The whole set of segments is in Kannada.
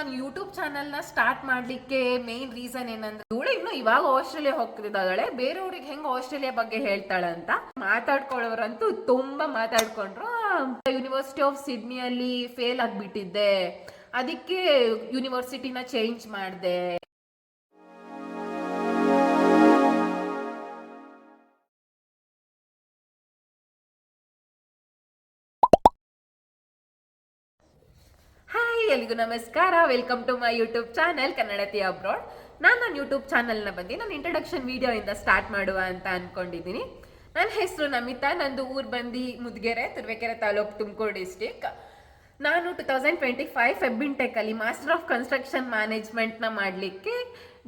ನಾನು ಯೂಟ್ಯೂಬ್ ಚಾನಲ್ನ ಸ್ಟಾರ್ಟ್ ಮಾಡಲಿಕ್ಕೆ ಮೇನ್ ರೀಸನ್ ಏನಂದ್ರೆ ಇವಳು ಇನ್ನು ಇವಾಗ ಆಸ್ಟ್ರೇಲಿಯಾ ಹೋಗ್ತಿದ್ದಾಳೆ, ಬೇರೆಯವ್ರಿಗೆ ಹೆಂಗ್ ಆಸ್ಟ್ರೇಲಿಯಾ ಬಗ್ಗೆ ಹೇಳ್ತಾಳೆ ಅಂತ ಮಾತಾಡ್ಕೊಳ್ಳೋರಂತೂ ತುಂಬಾ ಮಾತಾಡ್ಕೊಂಡ್ರು. ಯೂನಿವರ್ಸಿಟಿ ಆಫ್ ಸಿಡ್ನಿಯಲ್ಲಿ ಫೇಲ್ ಆಗಿಬಿಟ್ಟಿದ್ದೆ, ಅದಕ್ಕೆ ಯೂನಿವರ್ಸಿಟಿನ ಚೇಂಜ್ ಮಾಡಿದೆ. ಹಾಯ್, ಎಲ್ರಿಗೂ ನಮಸ್ಕಾರ. Welcome to my YouTube channel Kannadathi abroad. ನನ್ನ ಯೂಟ್ಯೂಬ್ ಚಾನಲ್ನ ಬಂದು ನಾನು ಇಂಟ್ರಡಕ್ಷನ್ ವಿಡಿಯೋ ಇಂದ ಸ್ಟಾರ್ಟ್ ಮಾಡುವ ಅಂತ ಅನ್ಕೊಂಡಿದ್ದೀನಿ. ನನ್ನ ಹೆಸರು ನಮಿತಾ, ನಂದು ಊರು ಬಂದು ಮುದ್ಗೆರೆ, ತುರುವೇಕೆರೆ ತಾಲೂಕು, ತುಮಕೂರು ಡಿಸ್ಟಿಕ್. ನಾನು 2025 ಫೆಬ್ಬಿನ್ಟೆಕಲ್ಲಿ ಮಾಸ್ಟರ್ ಆಫ್ ಕನ್ಸ್ಟ್ರಕ್ಷನ್ ಮ್ಯಾನೇಜ್ಮೆಂಟ್ನ ಮಾಡಲಿಕ್ಕೆ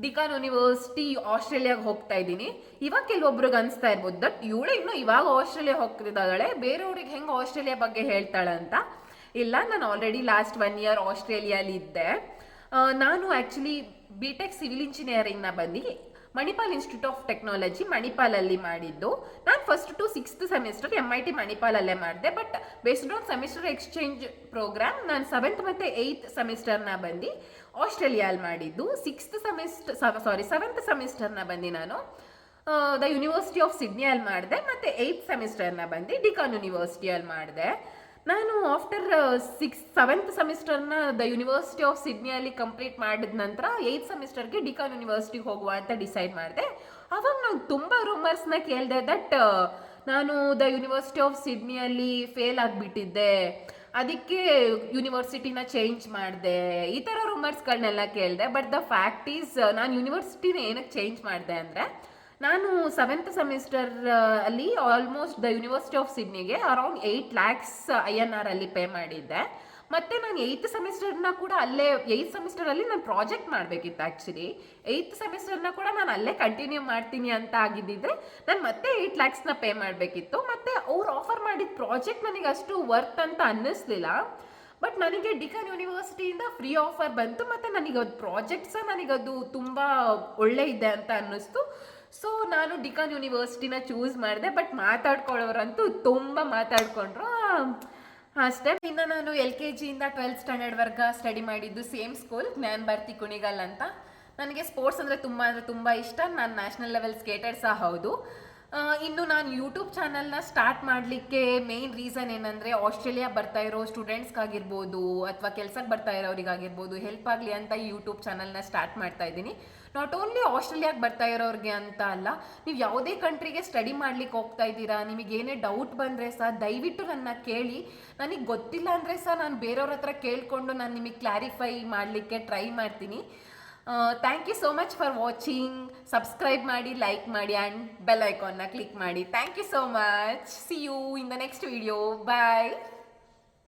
ಡಿಕಾನ್ ಯೂನಿವರ್ಸಿಟಿ ಆಸ್ಟ್ರೇಲಿಯಾಗೆ ಹೋಗ್ತಾ ಇದ್ದೀನಿ. ಇವಾಗ ಕೆಲವೊಬ್ರಿಗೆ ಅನಿಸ್ತಾ ಇರ್ಬೋದು ದಟ್ ಇವಳು ಇನ್ನು ಇವಾಗ ಆಸ್ಟ್ರೇಲಿಯಾ ಹೋಗ್ತಿದ್ದಾಳೆ, ಬೇರೆಯವ್ರಿಗೆ ಹೆಂಗೆ ಆಸ್ಟ್ರೇಲಿಯಾ ಬಗ್ಗೆ ಹೇಳ್ತಾಳೆ ಅಂತ. ಇಲ್ಲ, ನಾನು ಆಲ್ರೆಡಿ ಲಾಸ್ಟ್ 1 ಇಯರ್ ಆಸ್ಟ್ರೇಲಿಯಲ್ಲಿ ಇದ್ದೆ. ನಾನು ಆ್ಯಕ್ಚುಲಿ BTech ಸಿವಿಲ್ ಇಂಜಿನಿಯರಿಂಗ್ನ ಬಂದು ಮಣಿಪಾಲ್ ಇನ್ಸ್ಟಿಟ್ಯೂಟ್ ಆಫ್ ಟೆಕ್ನಾಲಜಿ ಮಣಿಪಾಲಲ್ಲಿ ಮಾಡಿದ್ದು. ನಾನು first to 6th semester MIT ಮಣಿಪಾಲಲ್ಲೇ ಮಾಡಿದೆ. But based on semester exchange program ನಾನು 7th ಮತ್ತು 8th ಸೆಮಿಸ್ಟರ್ನ ಬಂದು ಆಸ್ಟ್ರೇಲಿಯಲ್ಲಿ ಮಾಡಿದ್ದು. 7th ಸೆಮಿಸ್ಟರ್ನ ಬಂದು ನಾನು ದ ಯೂನಿವರ್ಸಿಟಿ ಆಫ್ ಸಿಡ್ನಿಯಲ್ಲಿ ಮಾಡಿದೆ, ಮತ್ತು 8th ಸೆಮಿಸ್ಟರ್ನ ಬಂದು ಡಿಕಾನ್ ಯೂನಿವರ್ಸಿಟಿಯಲ್ಲಿ ಮಾಡಿದೆ. ನಾನು ಆಫ್ಟರ್ 7th ಸೆಮಿಸ್ಟರ್ನ ದ ಯೂನಿವರ್ಸಿಟಿ ಆಫ್ ಸಿಡ್ನಿಯಲ್ಲಿ ಕಂಪ್ಲೀಟ್ ಮಾಡಿದ ನಂತರ 8th ಸೆಮಿಸ್ಟರ್ಗೆ ಡಿಕಾನ್ ಯೂನಿವರ್ಸಿಟಿಗೆ ಹೋಗುವ ಅಂತ ಡಿಸೈಡ್ ಮಾಡಿದೆ. ಆವಾಗ ನಾನು ತುಂಬ ರೂಮರ್ಸ್ನ ಕೇಳಿದೆ ದಟ್ ನಾನು ದ ಯೂನಿವರ್ಸಿಟಿ ಆಫ್ ಸಿಡ್ನಿಯಲ್ಲಿ ಫೇಲ್ ಆಗಿಬಿಟ್ಟಿದ್ದೆ, ಅದಕ್ಕೆ ಯೂನಿವರ್ಸಿಟಿನ ಚೇಂಜ್ ಮಾಡಿದೆ, ಈ ಥರ ರೂಮರ್ಸ್ಗಳನ್ನೆಲ್ಲ ಕೇಳಿದೆ. ಬಟ್ ದ ಫ್ಯಾಕ್ಟ್ ಈಸ್, ನಾನು ಯೂನಿವರ್ಸಿಟಿನ ಏನಕ್ಕೆ ಚೇಂಜ್ ಮಾಡಿದೆ ಅಂದರೆ, ನಾನು 7th ಸೆಮಿಸ್ಟರ್ ಅಲ್ಲಿ ಆಲ್ಮೋಸ್ಟ್ ದ ಯೂನಿವರ್ಸಿಟಿ ಆಫ್ ಸಿಡ್ನಿಗೆ ಅರೌಂಡ್ 8 lakhs INR ಅಲ್ಲಿ ಪೇ ಮಾಡಿದ್ದೆ. ಮತ್ತು ನಾನು 8th ಸೆಮಿಸ್ಟರ್ನ ಕೂಡ ಅಲ್ಲೇ 8th ಸೆಮಿಸ್ಟರಲ್ಲಿ ನಾನು ಪ್ರಾಜೆಕ್ಟ್ ಮಾಡಬೇಕಿತ್ತು. ಆ್ಯಕ್ಚುಲಿ 8th ಸೆಮಿಸ್ಟರ್ನ ಕೂಡ ನಾನು ಅಲ್ಲೇ ಕಂಟಿನ್ಯೂ ಮಾಡ್ತೀನಿ ಅಂತ ಆಗಿದ್ದಿದ್ರೆ ನಾನು ಮತ್ತೆ 8 lakhsನ ಪೇ ಮಾಡಬೇಕಿತ್ತು. ಮತ್ತು ಅವ್ರು ಆಫರ್ ಮಾಡಿದ ಪ್ರಾಜೆಕ್ಟ್ ನನಗೆ ಅಷ್ಟು ವರ್ತ್ ಅಂತ ಅನ್ನಿಸ್ಲಿಲ್ಲ. ಬಟ್ ನನಗೆ ಡಿಕಾನ್ ಯೂನಿವರ್ಸಿಟಿಯಿಂದ ಫ್ರೀ ಆಫರ್ ಬಂತು, ಮತ್ತು ನನಗೆ ಅದು ಪ್ರಾಜೆಕ್ಟ್ಸ ನನಗದು ತುಂಬ ಒಳ್ಳೆ ಇದೆ ಅಂತ ಅನ್ನಿಸ್ತು. ಸೊ ನಾನು ಡಿಕಾನ್ ಯೂನಿವರ್ಸಿಟಿನ ಚೂಸ್ ಮಾಡಿದೆ. ಬಟ್ ಮಾತಾಡ್ಕೊಳ್ಳೋರಂತೂ ತುಂಬ ಮಾತಾಡ್ಕೊಂಡ್ರು ಅಷ್ಟೇ. ಇನ್ನು ನಾನು LKG ಇಂದ 12th ಸ್ಟ್ಯಾಂಡರ್ಡ್ವರೆಗ ಸ್ಟಡಿ ಮಾಡಿದ್ದು ಸೇಮ್ ಸ್ಕೂಲ್, ಜ್ಞಾನ್ ಭಾರತಿ ಕುಣಿಗಲ್ ಅಂತ. ನನಗೆ ಸ್ಪೋರ್ಟ್ಸ್ ಅಂದರೆ ತುಂಬ ಇಷ್ಟ. ನಾನು ನ್ಯಾಷನಲ್ ಲೆವೆಲ್ ಸ್ಕೇಟರ್ ಸಹ ಹೌದು. ಇನ್ನು ನಾನು ಯೂಟ್ಯೂಬ್ ಚಾನಲ್ನ ಸ್ಟಾರ್ಟ್ ಮಾಡಲಿಕ್ಕೆ ಮೇನ್ ರೀಸನ್ ಏನಂದರೆ, ಆಸ್ಟ್ರೇಲಿಯಾ ಬರ್ತಾ ಇರೋ ಸ್ಟೂಡೆಂಟ್ಸ್ಗಾಗಿರ್ಬೋದು ಅಥವಾ ಕೆಲ್ಸಕ್ಕೆ ಬರ್ತಾ ಇರೋರಿಗಾಗಿರ್ಬೋದು ಹೆಲ್ಪ್ ಆಗಲಿ ಅಂತ ಈ ಯೂಟ್ಯೂಬ್ ಚಾನಲ್ನ ಸ್ಟಾರ್ಟ್ ಮಾಡ್ತಾ ಇದ್ದೀನಿ. ನಾಟ್ ಓನ್ಲಿ ಆಸ್ಟ್ರೇಲಿಯಾಗೆ ಬರ್ತಾ ಇರೋರಿಗೆ ಅಂತ ಅಲ್ಲ, ನೀವು ಯಾವುದೇ ಕಂಟ್ರಿಗೆ ಸ್ಟಡಿ ಮಾಡ್ಲಿಕ್ಕೆ ಹೋಗ್ತಾ ಇದ್ದೀರಾ, ನಿಮಗೇನೇ ಡೌಟ್ ಬಂದರೆ ಸಹ ದಯವಿಟ್ಟು ನನ್ನ ಕೇಳಿ. ನನಗೆ ಗೊತ್ತಿಲ್ಲ ಅಂದರೆ ಸಹ ನಾನು ಬೇರೆಯವ್ರ ಹತ್ರ ಕೇಳಿಕೊಂಡು ನಾನು ನಿಮಗೆ ಕ್ಲಾರಿಫೈ ಮಾಡಲಿಕ್ಕೆ ಟ್ರೈ ಮಾಡ್ತೀನಿ. Thank you so much for watching. Subscribe ಮಾಡಿ, ಲೈಕ್ ಮಾಡಿ ಆ್ಯಂಡ್ ಬೆಲ್ ಐಕಾನ್ನ ಕ್ಲಿಕ್ ಮಾಡಿ. Thank you so much. See you in the next video. Bye.